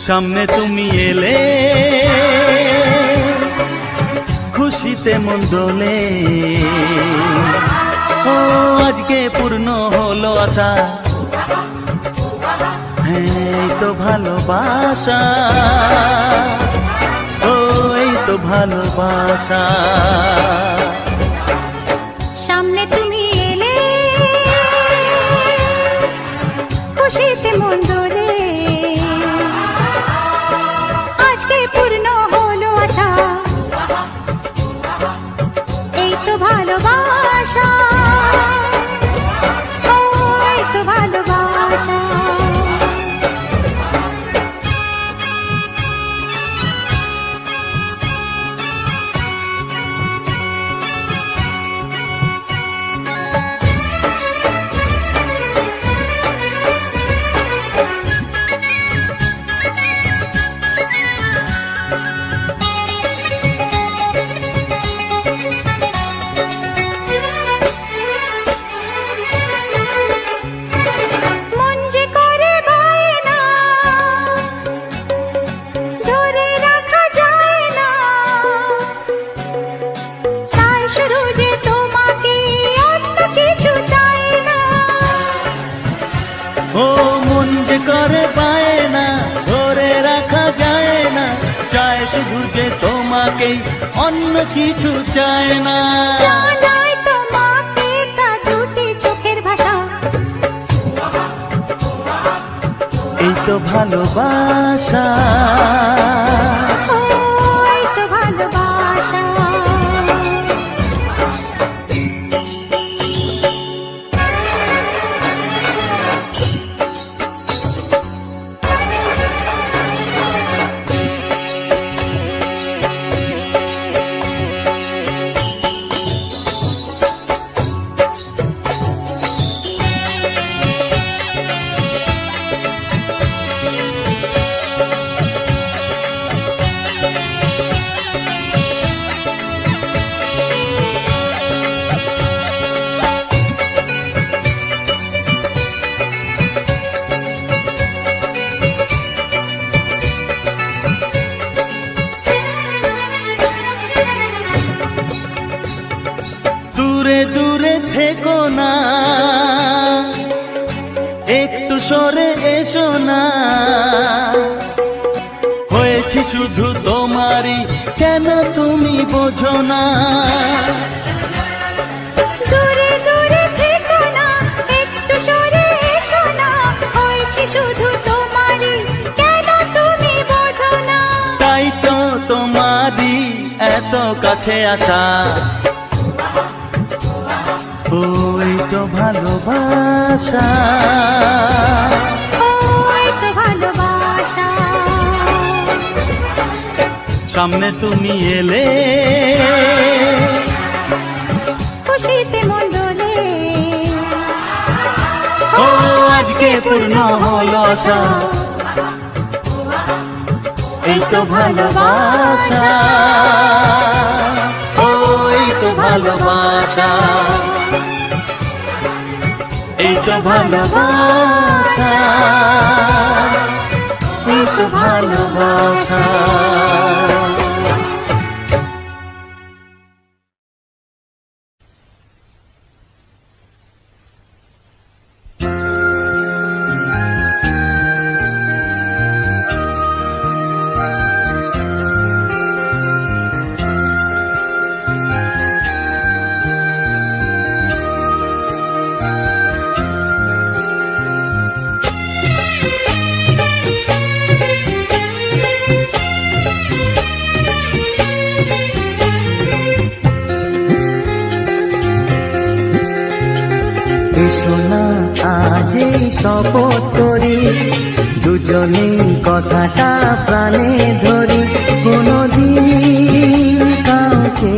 সামনে তুমি এলে খুশিতে মন দোলে। ও আজকে পূর্ণ হলো আশা, হ্যাঁ এই তো ভালোবাসা, ও এই তো ভালোবাসা। সামনে তুমি এলে খুশিতে মন দোলে, আজকে পূর্ণ হলো আশা, এই তো ভালোবাসা, ও এই তো ভালোবাসা। ও মন যে করে বায়না, ধরে রাখা যায় না, চায় শুধু যে তোমাকে, অন্য কিছু চায় না। জানাই তোমাকে তা দুটি চোখের ভাষা, এই তো ভালোবাসা, ও এই তো ভালোবাসা। দূরে দূরে থেকো না, একটু সরে এসো না, হয়েছি শুধু তোমারই, কেন তুমি বোঝো না। দূরে দূরে থেকো না, একটু সরে এসো না, হয়েছে শুধু তোমারই, কেন তুমি বোঝো না। তাই তো তোমারই এত কাছে আসা, ও এই তো ভালোবাসা, ও এই তো ভালোবাসা। সামনে তুমি এলে খুশিতে মন দোলে, ও আজকে পূর্ণ হলো আশা, এই তো ভালোবাসা, ও এই তো ভালোবাসা, এই তো ভালোবাসা, এই তো ভালোবাসা। সোনা আজ শপথ করি, দুজনেই কথাটা প্রাণে ধরি, কোনদিন কাউকে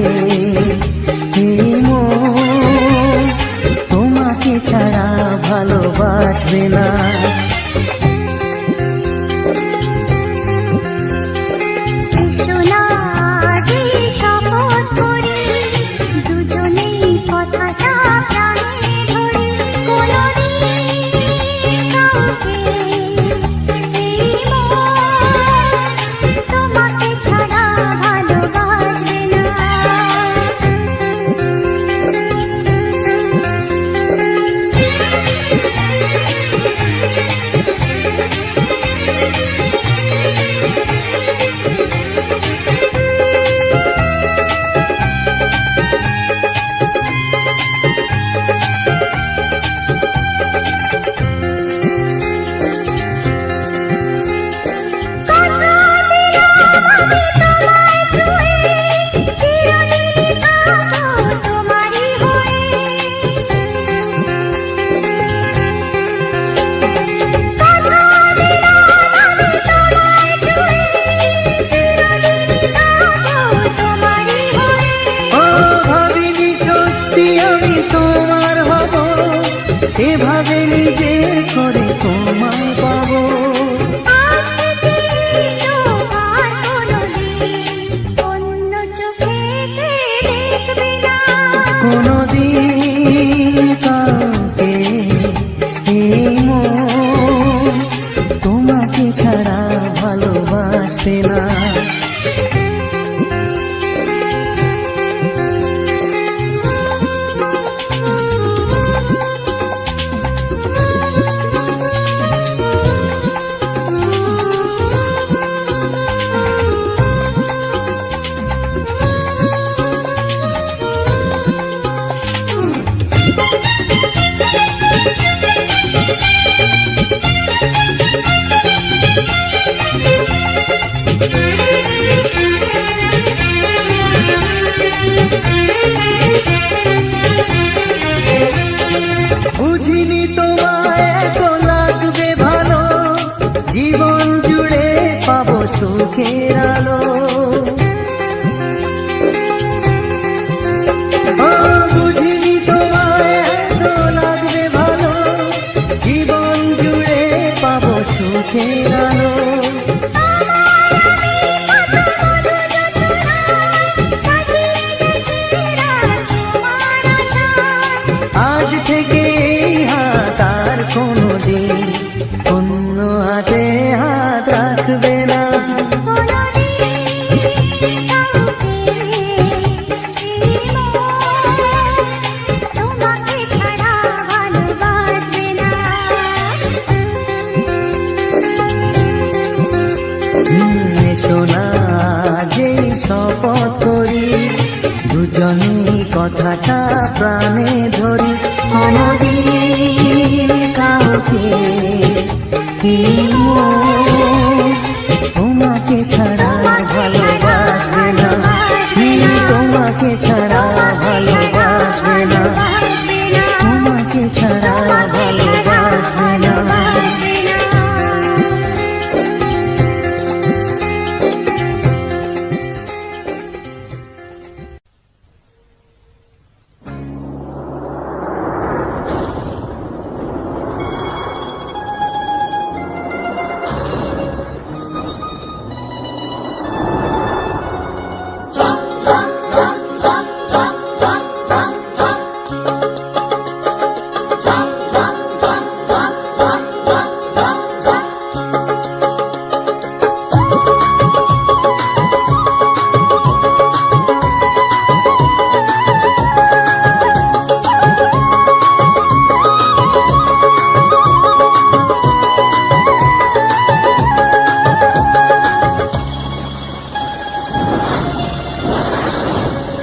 তোমাকে ছাড়া ভালোবাসবে না। কোনদিন কাউকে সুখের আলো। ও বুঝিনি তোমায় এত লাগবে ভালো, জীবন জুড়ে পাবো সুখের আলো। আজ থেকে এই হাত আর কোনোদিন অন্য হাতে হাত রাখবে না। শোনা যেই শপথ করি, দুজনেই কথাটা প্রাণে ধরি। কোনদিন কাউকে তোমাকে ছাড়া ভালোবাসবে না, তোমাকে ছাড়া ভালোবাসবে না, তোমাকে ছাড়া ভালোবাসবে না।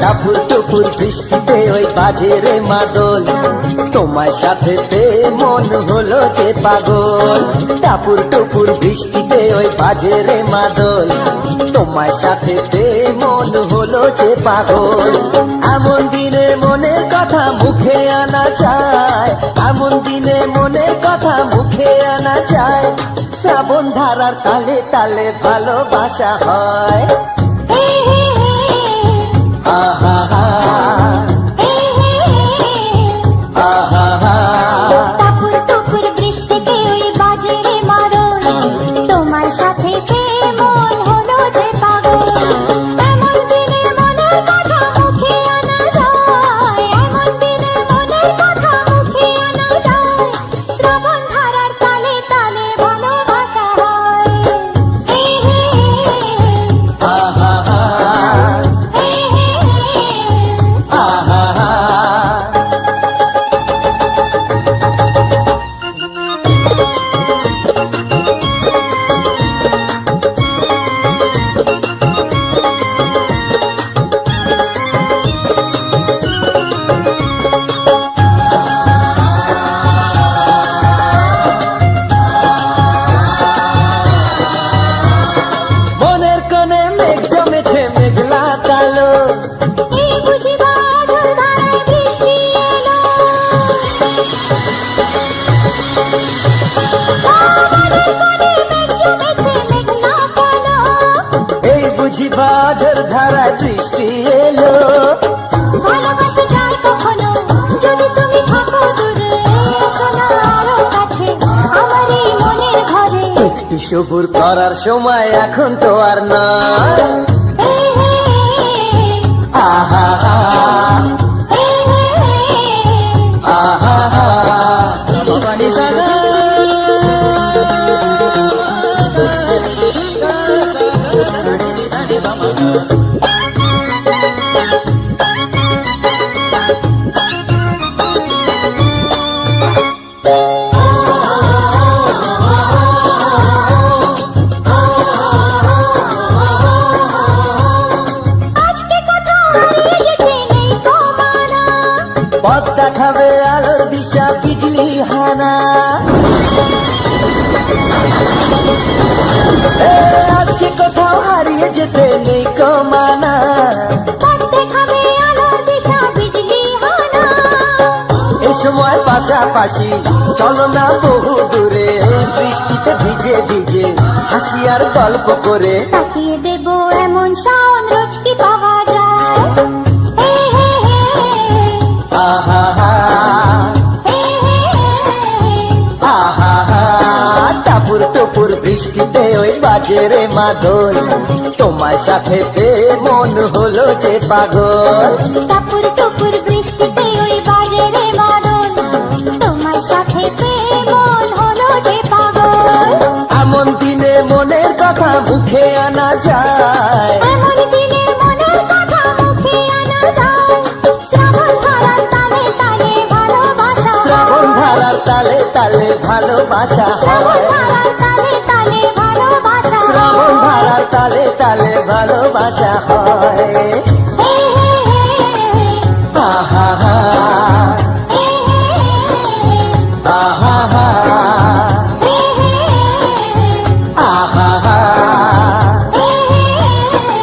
টাপুর টুপুর বৃষ্টিতে ওই বাজে রে মাদল, তোমার সাথে মন হলো যে পাগল। টাপুর টুপুর বৃষ্টিতে ওই বাজে রে মাদল, তোমার সাথে মন হলো যে পাগল। এমন দিনে মনের কথা মুখে আনা চায়, এমন দিনে মনের কথা মুখে আনা চায়। শ্রাবণ ধারার তালে তালে ভালোবাসা হয়। আহা হা আহা হা। টাপুর টুপুর বৃষ্টিতে ওই বাজে রে মাদল, তোমার সাথে মন হলো যে পাগল। এমন দিনে মনের কথা মুখে আনা যায়, এমন দিনে মনের কথা মুখে আনা যায়। শ্রাবণ ধারার তালে তালে ভালোবাসা হয়। আহা হা আহা হা। মনের কোণে মেঘ জমেছে মেঘলা কালো, এই বুঝি বাদল ধারায় বৃষ্টি এলো। আমাদের কোণে মেঘ জমেছে মেঘলা কালো। এই বুঝি বাজর ধারায় বৃষ্টি এলো। ভালোবাসা যায় কখনো যদি তুমি থাকো দূরে, এসো না আরো কাছে আমার এই মনের ঘরে। একটু সবুর করার সময় এখন তো আর নয়। আহা হা আহা হা। আজকে কোথাও হারিয়ে যেতে নেই তো মানা। পথ দেখাবে আলোর দিশা বিজলি হানা। আজকে কোথাও হারিয়ে যেতে নেই কমানা। পথ দেখাবে আলোর দিশা বিজলি হানা। সময় পাশাপাশি চলো না বহু দূরে, বৃষ্টিতে ভিজে ভিজে হাসি আর গল্প করে। তাকিয়ে দেব এমন শাওন রোজ কি পাওয়া যায়। হে হে হে, আহা হা হে হে হে, আহা হা, টাপুর টুপুর বৃষ্টিতে ওই বাজে রে মাদল, তোমার সাথে পেয়ে মন হলো যে পাগল। টাপুর টুপুর বৃষ্টিতে ওই বাজে রে মাদল, তোমার সাথে পেয়ে মন হলো যে পাগল। এমন দিনে মনের কথা মুখে আনা যায়, এমন দিনে মনের কথা মুখে আনা যায়। শ্রাবণ ধারার তালে তালে ভালোবাসা হয়। শ্রাবণ ধারার তালে তালে ভালোবাসা শ্রাবণ হয়, ধারার তালে তালে ভালোবাসা শ্রাবণ হয়। ধারার তালে তালে ভালোবাসা হয়। হে হে হে, আহা হা হে হে হে, আহা হা হে হে হে, আহা হা হে হে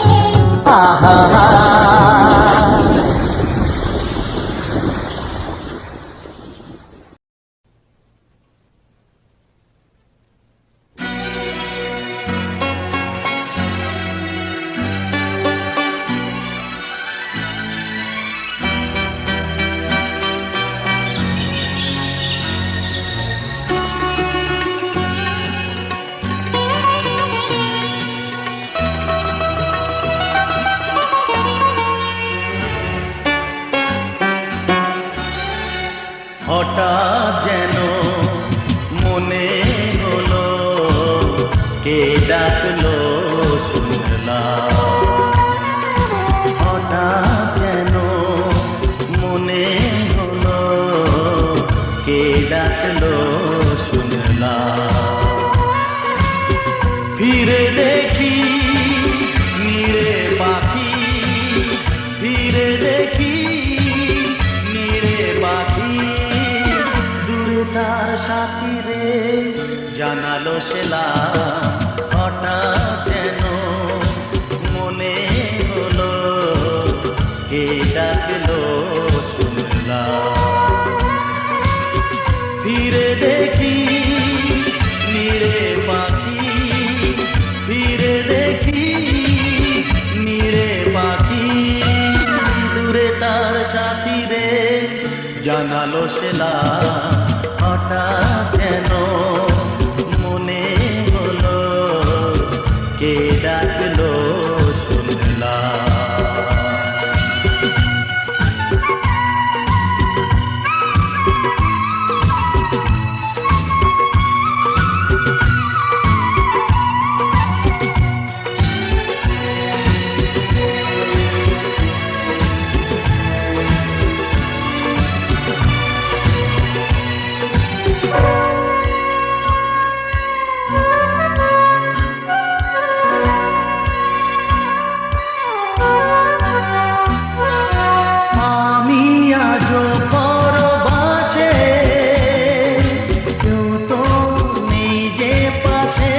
হে। আহা হা। হঠাৎ যেন মনে হলো কে ডাকলো শুনলাম। হঠাৎ যেন মনে হলো কে ডাকলো শুনলাম। ফিরে দেখি নীরে পাখি, ফিরে দেখি নীরে পাখি, দূরে তার সাথী রে জানালো সেলাম। হঠাৎ যেন মনে হলো কে ডাকলো শুনলাম। ফিরে দেখি নীরে পাখি, ফিরে দেখি নীরে পাখি, দূরে তার সাথী রে জানালো সেলাম। হঠাৎ যেন মনে হলো কে ডাকলো শুনলাম। আমি আজও পরবাসে, কেউ তো নেই যে পাশে।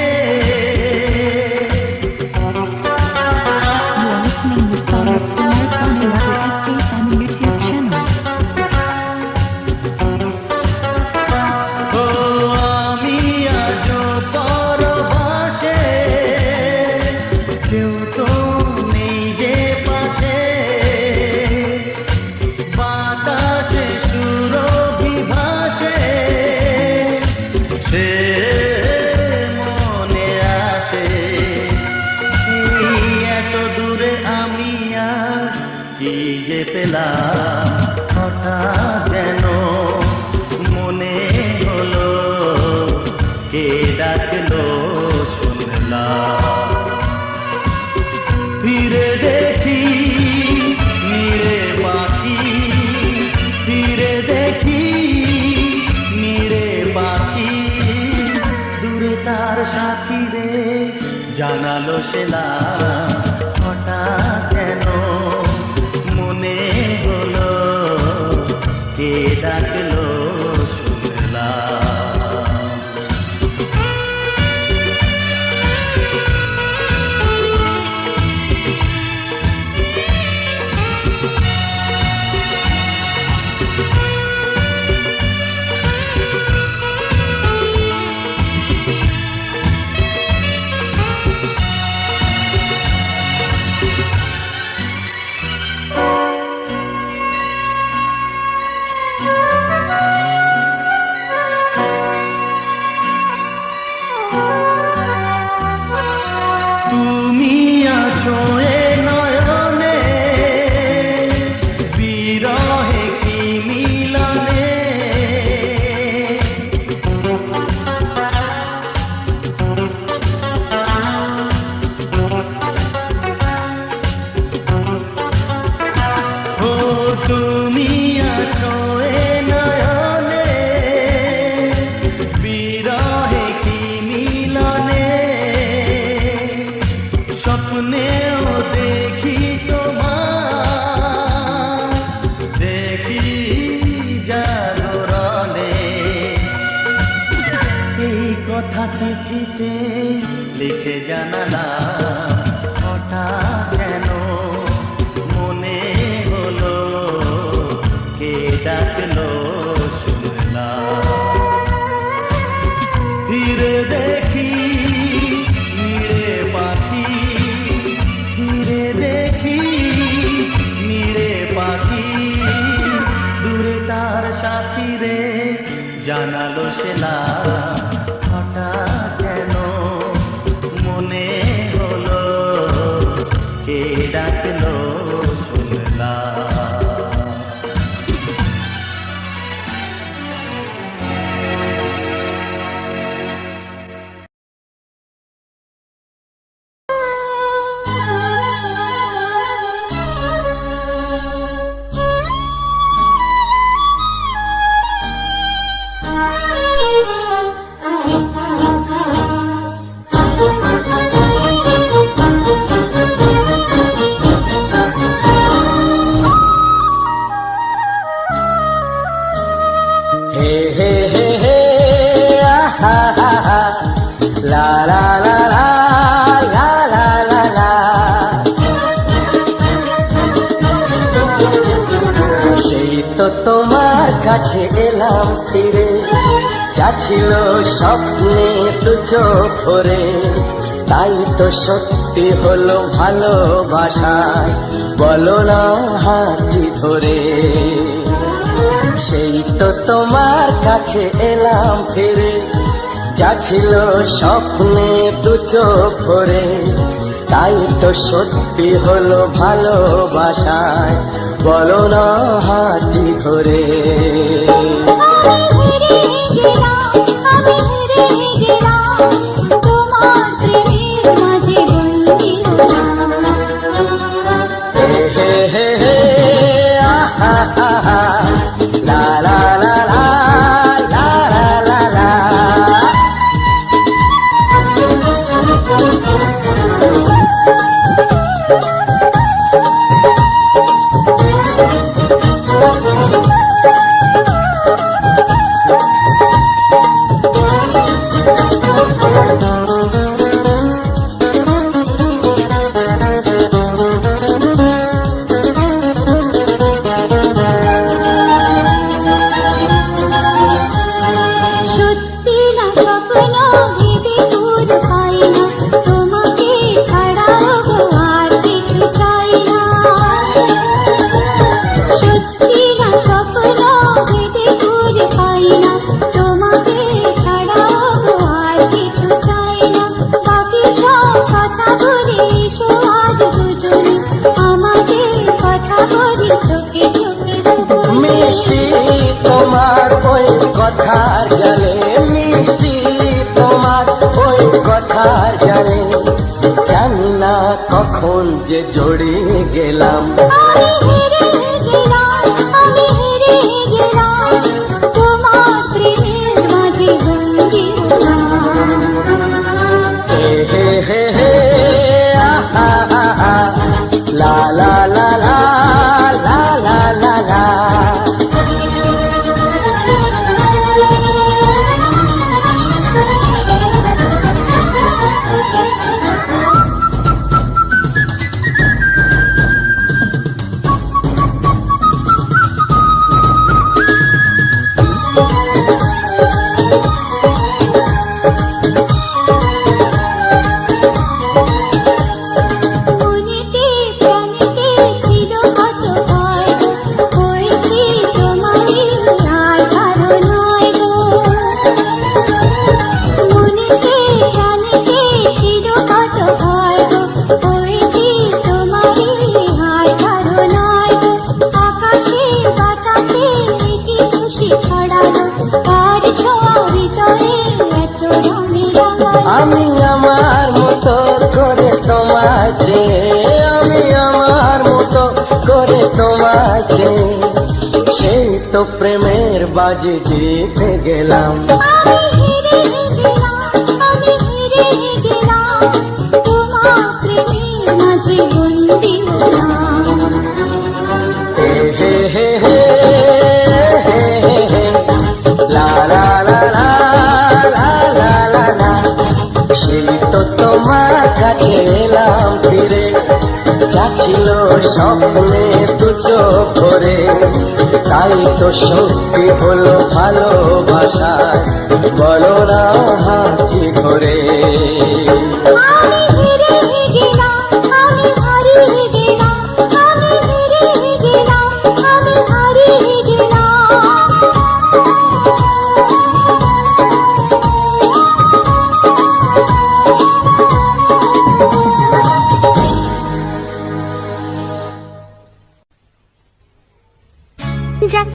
You are listening with sound of Kumar Sanu Raghu SK Sanu YouTube channel. ও আমি আজও পরবাসে, কেউ তো নেই যে পাশে। বাতাসে সুরভি ভাসে, সে মনে আসে। এই এত দূরে আমি আর কি যে পেলাম। হঠাৎ যেন মনে হলো কে ডাকলো শুনলাম। ফিরে দেখি নীরে পাখি, ফিরে দেখি নীরে পাখি, দূরে তার সাথী রে জানালো সেলাম। হঠাৎ যেন মনে হলো কে ডাকলো শুনলাম। লেখা চিঠিতে লিখে জানালাম হঠাৎ কেন মনে হলো কে ডাকলো শুনলাম। ধীরে দেখি নিড়ে পাখি, ধীরে দেখি নিড়ে পাখি, দূরে তার সাথী রে জানালো সে না হঠাৎ কেন মনে হলো কে ডাকলো শুনলাম। হে হে হে হে আহা হা হা লা লা লা লা লা লা লা লা। সেই তো তোমার কাছে এলাম ফিরে, যা ছিল স্বপ্নে দু চোখ ভরে, তাই তো সত্যি হলো ভালোবাসায়, বলো না হাতটি ধরে। সেই তো তোমার কাছে এলাম ফিরে, যা ছিল স্বপ্নে দু চোখ ভরে, তাই তো সত্যি হলো ভালোবাসায়, বলো না হাতটি ধরে। আমি হেরে গেলাম, আমি হেরে গেলাম, তোমার প্রেমের মাঝে বন্দি হলাম। হে হে হে হে আহা হা হা লা লা লা লা লা লা লা লা। সত্যি না স্বপ্ন ভেবে দুধ পাই না, তোমাকে ছাড়া গো আর কিছু চাই না। সত্যি না স্বপ্ন ভেবে দুধ পাই না, তোমাকে ছাড়া গো আর কিছু চাই না। বাকি সব কথা বলে এসো আজ দুজনে, আমাদের কথা বলি চোখে চোখে দুজনে। মিষ্টি তোমার ওই কথার জালে, মিষ্টি তোমার ওই কথার জালে, জানি না কখন যে জড়িয়ে গেলাম। আমি হেরে গেলাম, আমি হেরে গেলাম, তোমার প্রেমের মাঝে বন্দি হলাম। হে হে হে হে আহা হা হা লা লা লা লা লা লা লা লা। মনেতে প্রাণেতে ছিল কত ভয়, হয়েছি তোমারই আর কারো নয় গো। মনেতে প্রাণেতে ছিল কত ভয় গো, হয়েছি তোমারই আর কারো নয় গো। আকাশে বাতাসে কি খুশি ছড়ালো, আর ছোঁয়া হৃদয়ে এত রঙে রাঙালো। আমি আমার মতো করে তোমায় চেয়ে, আমি আমার মতো করে তোমায় চেয়ে, সেই তো প্রেমের বাজি জিতে গেলাম। আমি হেরে গেলাম, আমি হেরে গেলাম, তোমার প্রেমের মাঝে বন্দি হলাম। হে হে হে হে হে হে লা লা লা লা লা লা লা লা। যাচ্ছিল স্বপ্নে দু চোখ ভরে, তাই তো সত্যি হলো ভালোবাসায়, বলো না হাতটি ধরে। আমি হেরে গেলাম, আমি হারিয়ে গেলাম, আমি হেরে গেলাম, আমি হারিয়ে গেলাম। যাক,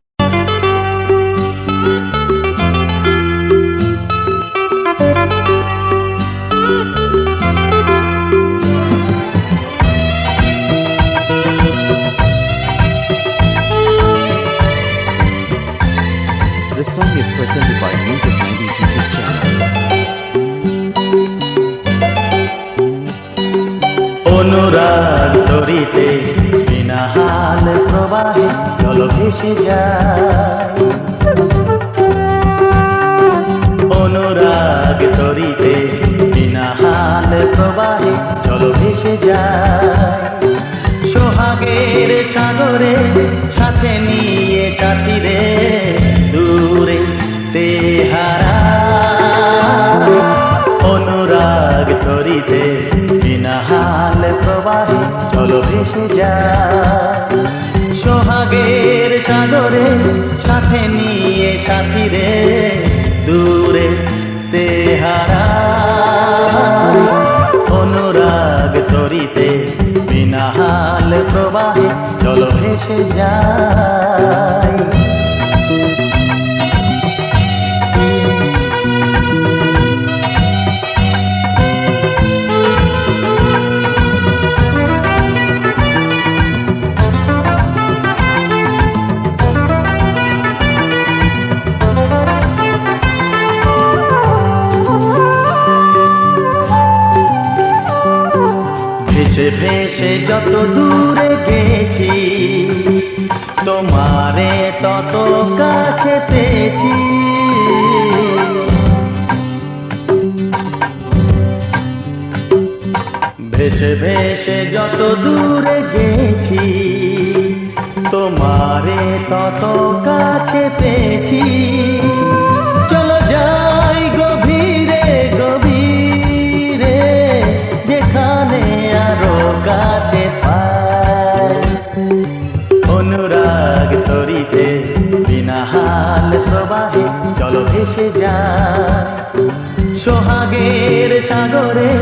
The song is presented by Music 90s YouTube channel. অনুরাগ তরিতে বিনা হাল প্রবাহে জল ভেসে যায়। অনুরাগ তরিতে বিনা হাল প্রবাহে জল ভেসে যায়। সোহাগের সাগরে সাথে নিয়ে সাথীরে দূরে তেহারা। অনুরাগ তরিতে বিনা হাল প্রবাহে জল ভেসে যায়। সোহাগের সাগরে সাথে নিয়ে সাথীরে দূরে তেহারা। অনুরাগ তরিতে বিনা হাল প্রবাহে জল ভেসে যায়। ভেসে ভেসে যত দূরে গেছি, তোমারে তত কাছে পেয়েছি। ভেসে ভেসে যত দূরে গেছি, তোমারে তত কাছে পেয়েছি। চলো যাই গভীরে গভীরে, যেখানে আরো কাছে পাই। অনুরাগ তরিতে বিনা হাল প্রবাহে জল ভেসে যায়। সোহাগের সাগরে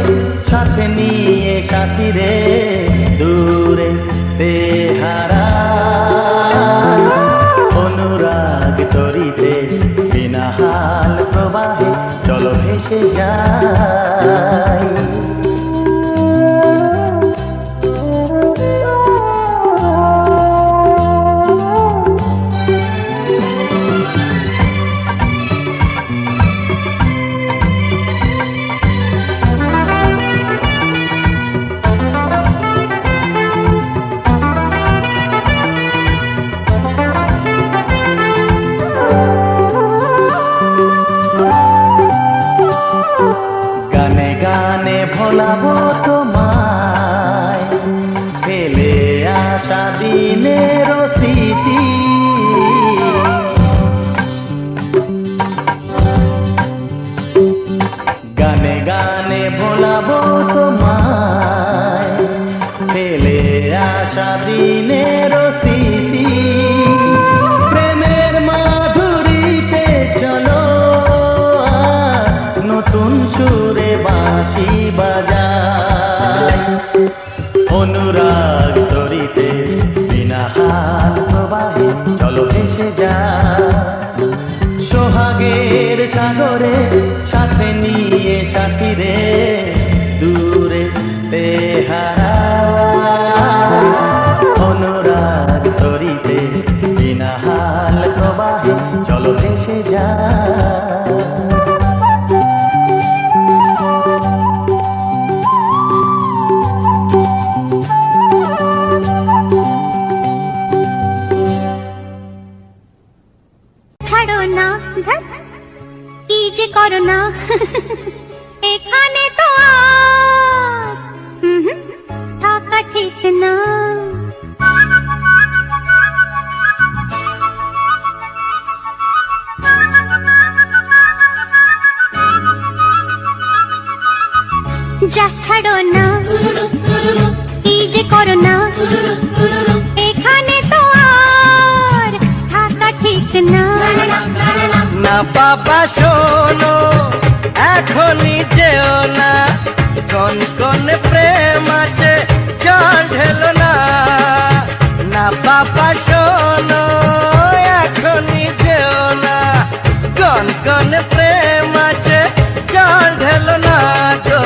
সাথে নিয়ে সাথীরে দূরে তেহারা। অনুরাগ তরিতে বিনা হাল প্রবাহে জল ভেসে যায়। গানে গানে ভোলাবো তোমায়, ফেলে আসা দিনের স্মৃতি। গানে গানে ভোলাবো তোমায়, ফেলে আসা দিনের স্মৃতি। প্রেমের মাধুরীতে চলো নতুন সুরে বাঁশি বাজাই। অনুরাগ তরিতে বিনা হাল প্রবাহে জল ভেসে যায়। সোহাগের সাগরে সাথে নিয়ে সাথীরে দূরে তেহারা। অনুরাগ তরিতে বিনা হাল প্রবাহে জল ভেসে যায়। ছাড়ো না, ধ্যাৎ, কি যে করো না। এখানে তো আর থাকা ঠিক कितना যা ছাড়ো না কি যে করো না এখানে তো আর থাকা ঠিক না না বাবা শোনো এখনই যেও না, কোন কোন প্রেম আছে জল ঢেলো না। না বাবা শোনো এখনই যেও না, কোন কোন প্রেম আছে জল ঢেলো না গো।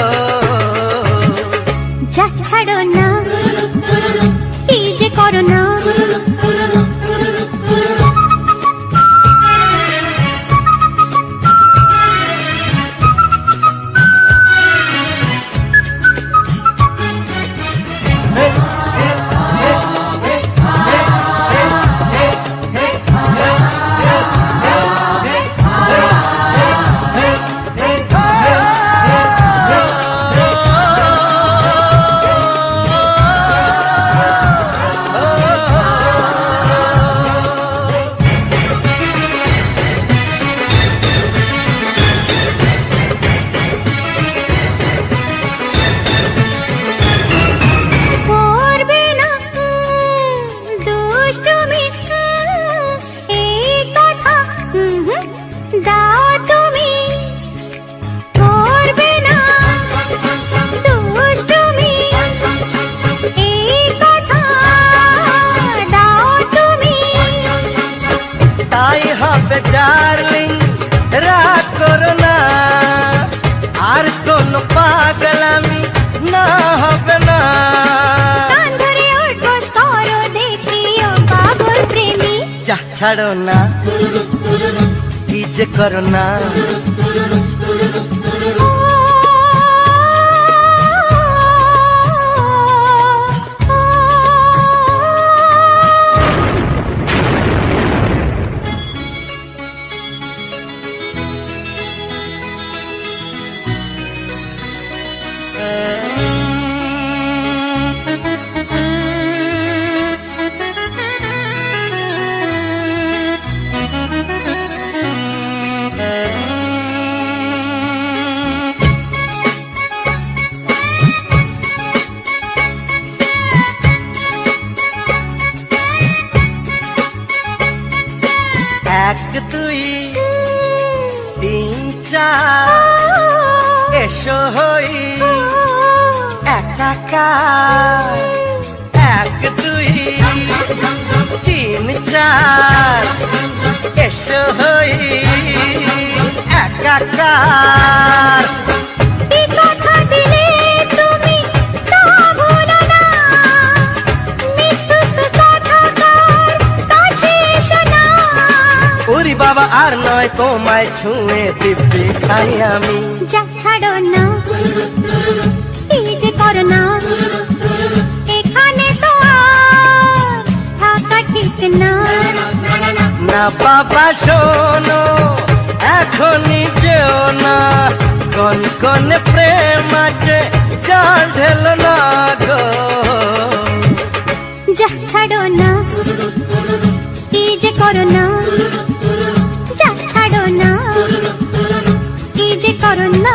যা ছাড়ো না কি যে করো না করবে না দুষ্টুমি এই কথা দাও তুমি করবে না দুষ্টুমি এই কথা দাও তুমি তাই হবে ডার্লিং রাগ করো না, আর কোন পাগলামি না হবে না। কান ধরে উঠবস করো দেখিও পাগল প্রেমী যা ছাড়ো না কি যে করো না। এক দুই তিন চার এসো হই একাকার। এক দুই তিন চার এসো হই একাকার। কি কথা দিলে তুমি তা ভুলো না মিথ্যুক কথা কার কাছে এসো না ওরে বাবা আর নয় তোমায় ছুঁয়ে দিব্যি খাই আমি। যা ছাড়ো না কি যে করো না এখানে তো আর থাকা ঠিক না না বাবা শোনো এখনই যেও না, কোন কোন প্রেম আছে জল ঢেলো না গো। যা ছাড়ো না কি যে করো না যা ছাড়ো না কি যে করো না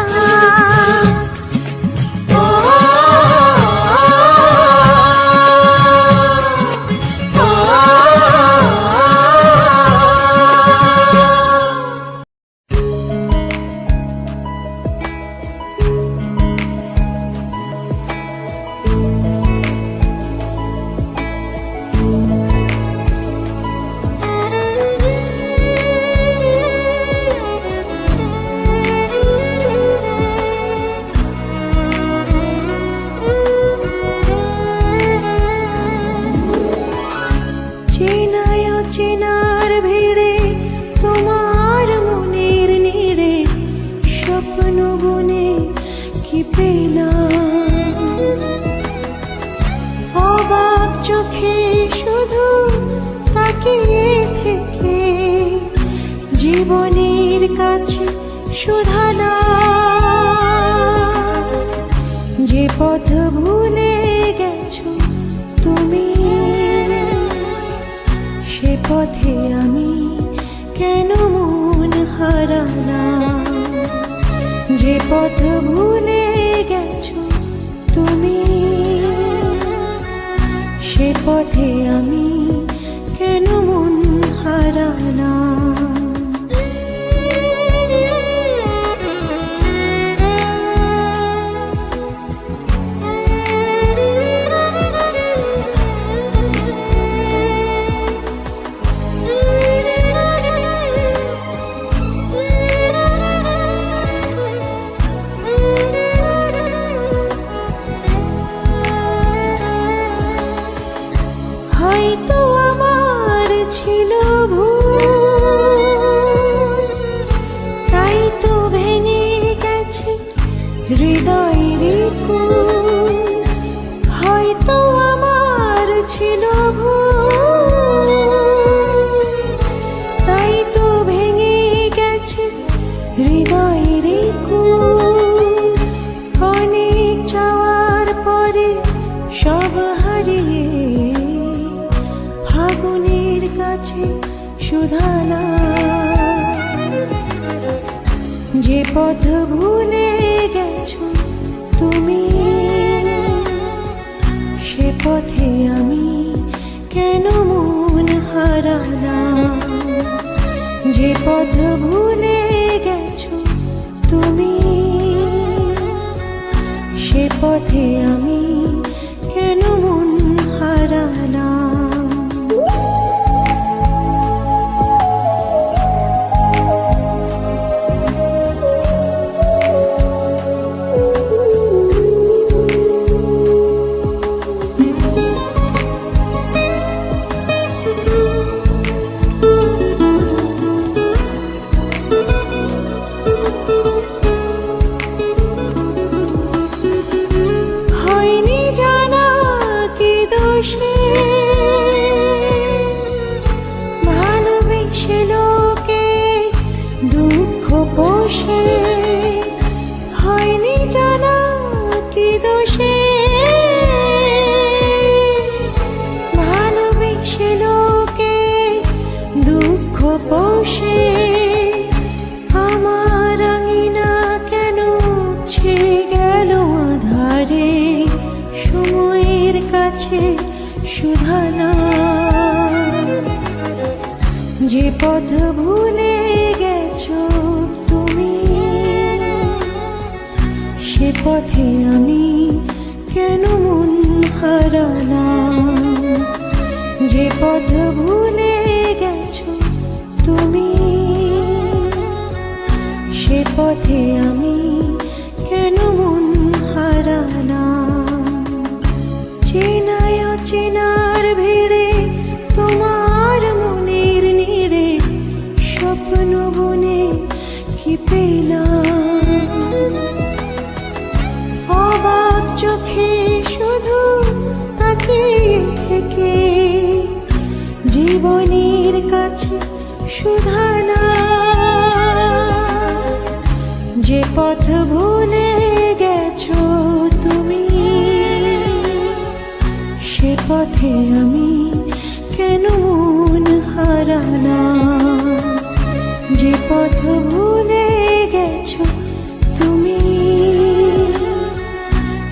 চেনার ভিড়ে তোমার মনের নিড়ে স্বপ্ন বনে কি পেলাম অবাক চোখে শুধু তাকিয়ে থেকে জীবনের কাছে শুধানা যে পথ ভুলে গেছো পথ ভুলে গেছো তুমি, সে পথে আমি কেন মন হারালাম। হয়তো আমার ছিল ভুল, তাই তো ভেঙে গেছে হৃদয়ের কুল। হয়তো আমার ছিল ভুল, তাই তো ভেঙে গেছে হৃদয়ের কুল। অনেক চাওয়ার পরে সব হারিয়ে ফাগুনের কাছে সুধানা, যে পথ ভুলে গেছো তুমি, সে পথে আমি কেন মন হারালাম। যে পথ ভুলে গেছো তুমি, সে পথে আমি কেন মন হারালাম। হয়নি জানা কি দোষে ভালোবেসে লোকে দুঃখ পোষে। হয়নি জানা কি দোষে ভালোবেসে লোকে দুঃখ পোষে। আমার আঙিনা কেন ছেয়ে গেল আধারে, সময়ের কাছে সুধানা, যে পথ ভুলে গেছো তুমি, সে পথে আমি কেন মন হারালাম। যে পথ ভুলে গেছো তুমি, সে পথে আমি কেন মন হারালাম। চেনায় অচেনার ভিড়ে তোমার মনের নীড়ে স্বপ্ন বনে কি পেলাম। অবাক চোখে শুধু তাকিয়ে থেকে জীবনের কাছে সুধানা, যে পথ ভুলে গেছো তুমি, সে পথে আমি কেন মন হারালাম। যে পথ ভুলে গেছো তুমি,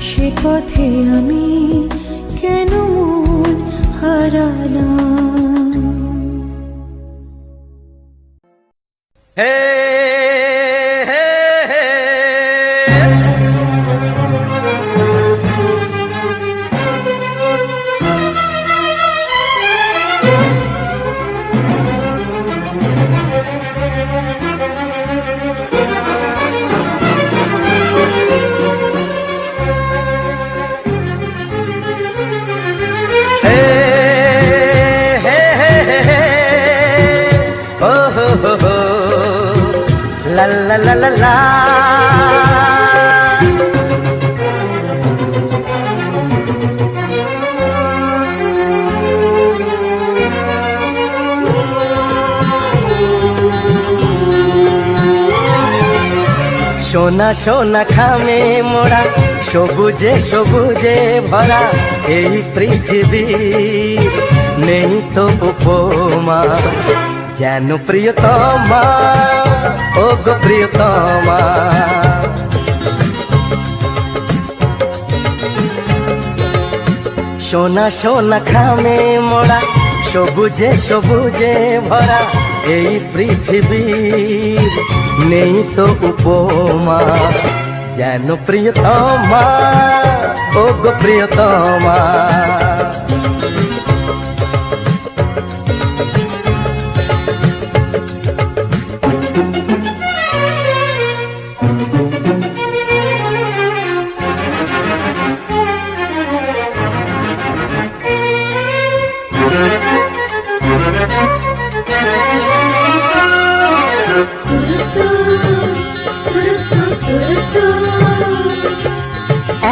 সে পথে আমি কেন মন হারালাম। হে হে হে la la la la la সোনা সোনা খামে মোড়া সবুজে সবুজে ভরা এই পৃথিবী নেই তো উপমা যেন প্রিয়তমা ও গো প্রিয়তমা সোনা সোনা খামে মোড়া সবুজে সবুজে ভরা এই পৃথিবীর নেই তো উপমা যেন প্রিয়তমা ও গো প্রিয়তমা।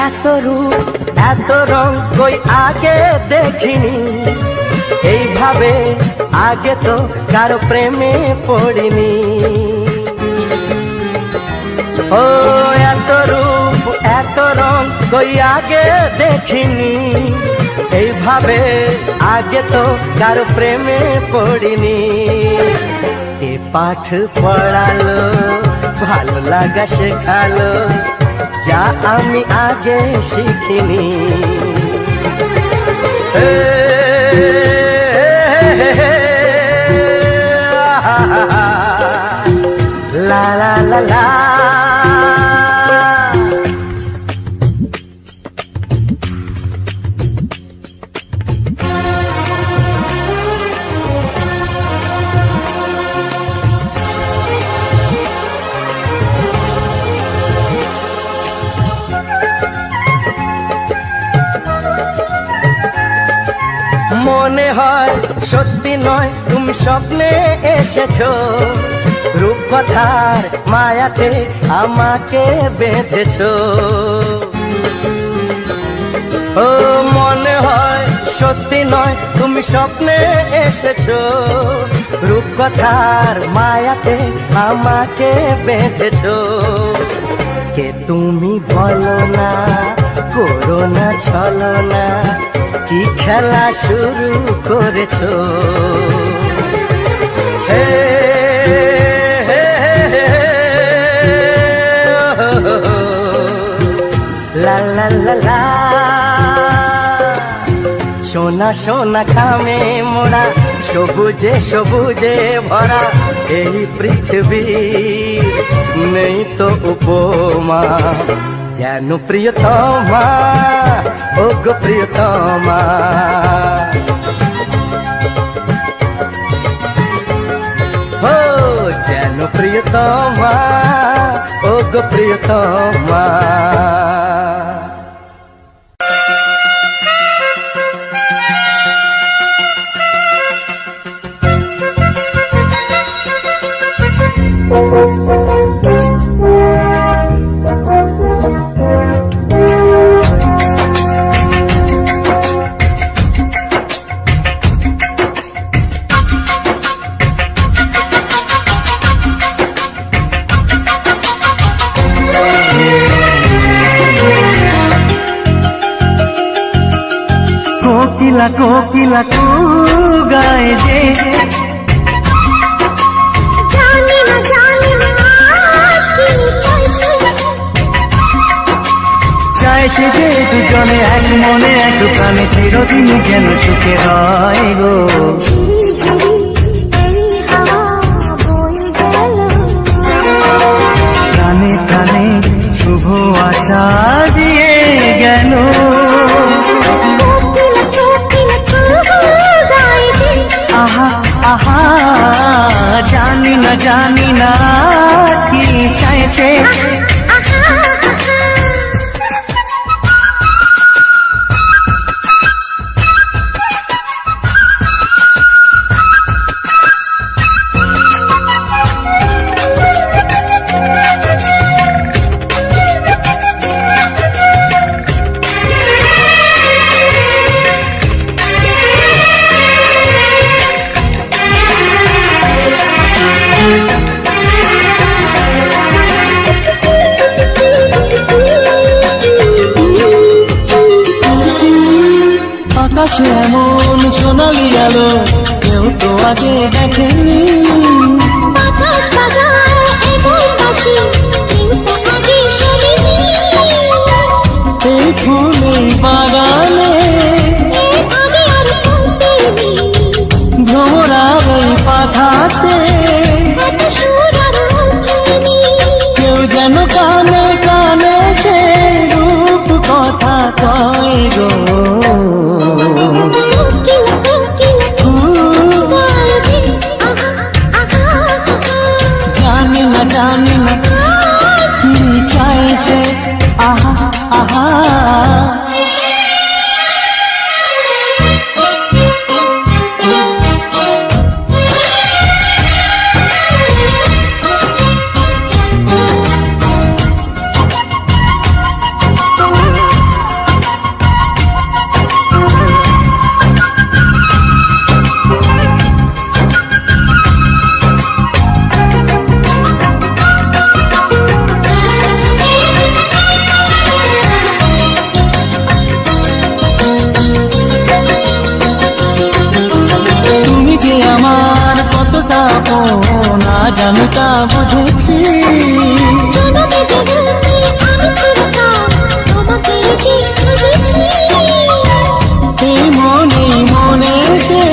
এত রূপ এত রং কই আগে দেখিনি, এইভাবে আগে তো কারো প্রেমে পড়িনি। ও এত রূপ এত রং কই আগে দেখিনি, এইভাবে আগে তো কারো প্রেমে পড়িনি। এ পাঠ পড়ালো ভালো লাগা শেখালো যা আমি আগে শিখিনি। লা লা লা লা মনে হয় সত্যি নয় তুমি স্বপ্নে এসেছো, রূপকথার মায়াতে আমাকে বেঁধেছো। ও মনে হয় সত্যি নয় তুমি স্বপ্নে এসেছো, রূপকথার মায়াতে আমাকে বেঁধেছো। কে তুমি বলো না করো না ছলনা, কি খেলা শুরু করেছো। হে হে হে লা লা লা লা সোনা সোনা খামে মোড়া সবুজে সবুজে ভরা এই পৃথিবী নেই তো উপমা যেন প্রিয়তমা ও গো প্রিয়তমা। ও যেন প্রিয়তমা ও গো প্রিয়তমা। কোকিলা কোকিলা কু গায় যে, জানি না আজ কি চাইছে, চাইছে যে দুজনে এক মনে এক প্রাণে চিরদিন যেন সুখে হয় গো। ঝিরি ঝিরি এই হাওয়া বয়ে গেল, প্রাণে প্রাণে শুভ আশা দিয়ে গেল। আহা আহা জানি না কি চাইছে, আকাশে এমন সোনালি আলো কেউ তো আগে দেখেনি। বাতাস বাজায় এমন বাঁশি কিন্তু আগে শুনিনি। এই ফুলের বাগানে আহা আহা তুমি যে আমার কতটা আপন আজ আমি তা বুঝেছি জনমে জনমে আমি চিরকাল তোমাকে যে খুঁজেছি। এই মনে মনেতে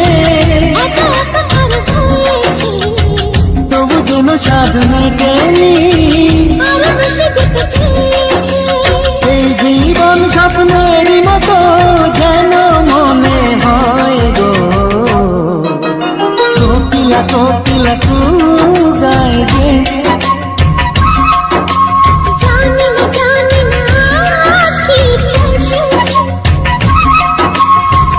এত এত হয়েছি, তবু যেন সাধ মেটেনি আরো বেশি যেতে চেয়েছি। এই জীবন স্বপ্নেরই মতো যেন মনে হয় গো কোকিলা কোকিলা কু গায় যে জানি না আজ কি চাইছে,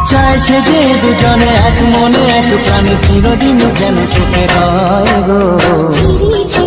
চাইছে যে দুজনে এক মনে এক প্রাণে চিরদিন যেন চোখে রয় গো ঝিরি ঝিরি